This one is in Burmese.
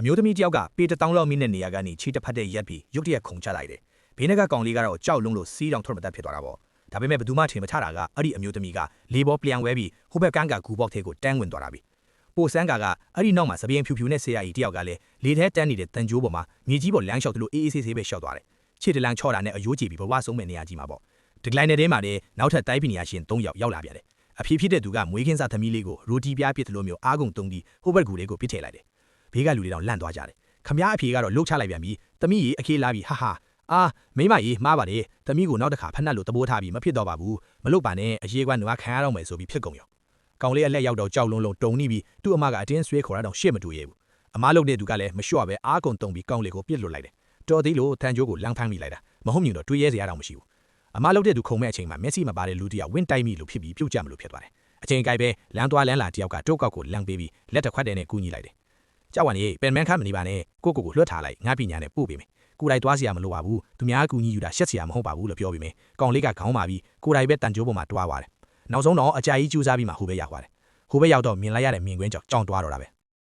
မျိုးသမီးတယောက်ကပေတတောင်းလောက်မိနဲ့နေရာကနေခြေတစ်ဖက်တည်းရက်ပြီးရုတ်တရက်ခုန်ချလိုက်တယ်။ဘေးနက်ကကောင်လေးကတော့ကြောက်လုံးလို့စီးတောင်ထွက်မတတ်ဖြစ်သွားတာပေါ့။ဒါပေမဲ့ဘယ်သူမှထင်မချတာကအဲ့ဒီအမျိုးသမီးကလေပေါ်ပြန်ဝဲပြီးဟိုဘက်ကန်းကဂူပေါက်ထဲကိုတန်းဝင်သွားတာပြီ။ပိုစန်းကအဲ့ဒီနောက်မှာစပင်းဖြူဖြူနဲ့ဆရာကြီးတယောက်ကလည်းလေထဲတန်းနေတဲ့တန်ကြိုးပေါ်မှာမြေကြီးပေါ်လမ်းလျှောက်သလိုအေးအေးဆေးဆေးပဲလျှောက်သွားတယ်။ခြေတလန်းချော့တာနဲ့အယိုးကြည့်ပြီးဘဝဆုံးမဲ့နေရာကြီးမှာပေါ့။ဒီကလိုင်းတဲ့မှာလည်းနောက်ထပ်တိုင်းပညာရှင်3ယောက်ရောက်လာပြန်တယ်။အဖေဖြစ်တဲ့သူကမွေးခင်းစားသမီးလေးကိုရိုတီပြားပစ်သလိုမျိုးအားကုန်တုံးပြီးဟိုဘက်ကူလေးကိုပစ်ထည့်လိုက်တယ်။ဘေးကလူတွေတော့လန့်သွားကြတယ်။ခမည်းအဖေကတော့လှုပ်ချလိုက်ပြန်ပြီးသမီးကြီးအခေးလာပြီးဟာဟာအာမိမကြီးမှားပါတယ်သမီးကိုနောက်တစ်ခါဖက်နှက်လို့တဘိုးထားပြီးမဖြစ်တော့ပါဘူးမလုပ်ပါနဲ့အရေးကွမ်းနွားခံရတော့မယ်ဆိုပြီးဖြစ်ကုန်ရောကောင်လေးအလက်ရောက်တော့ကြောက်လုံးလုံးတုံနေပြီးသူ့အမကအတင်းဆွဲခေါ်ရတော့ရှေ့မတူရဲဘူးအမားလုပ်တဲ့သူကလည်းမလျှော့ပဲအားကုန်တုံပြီးကောင်လေးကိုပြစ်လွတ်လိုက်တယ်တော်သေးလို့တန်ကြိုးကိုလမ်းဖမ်းမိလိုက်တာမဟုတ်မြင်တော့တွေးရဲစရာတော့မရှိဘူးအမားလုပ်တဲ့သူခုံမဲ့အချိန်မှာမျက်စိမပါတဲ့လူတယောက်ဝင်းတိုက်မိလို့ဖြစ်ပြီးပြုတ်ကြမလို့ဖြစ်သွားတယ်အချိန်ကြိုက်ပဲလမ်းသွားလမ်းလာတယောက်ကတုတ်ကောက်ကိုလမ်းပေးပြီးလက်တစ်ခွက်တည်းနဲ့ကူးညီလိုက်တယ်ကြောက်ဝါနေပင်မန်းခမ်းမနေပါနဲ့ကိုလွှတ်ထားလိုက်ငါပညာနဲ့ပို့ပေးမယ်ကိုယ်တိုင်သွားစရာမလိုပါဘူးသူများကူညီယူတာရှက်စရာမဟုတ်ပါဘူးလို့ပြောပြီးမယ်ကောင်လေးကခေါင်းပါပြီးကိုယ်တိုင်ပဲတန်ကြိုးပေါ်မှာတွားသွားတယ်နောက်ဆုံးတော့အကြာကြီးကျူးစားပြီးမှဟိုဘက်ရောက်သွားတယ်ဟိုဘက်ရောက်တော့မြင်လိုက်ရတဲ့မြင်ကွင်းကြောင့်ကြောင်တွားတော့တာပဲ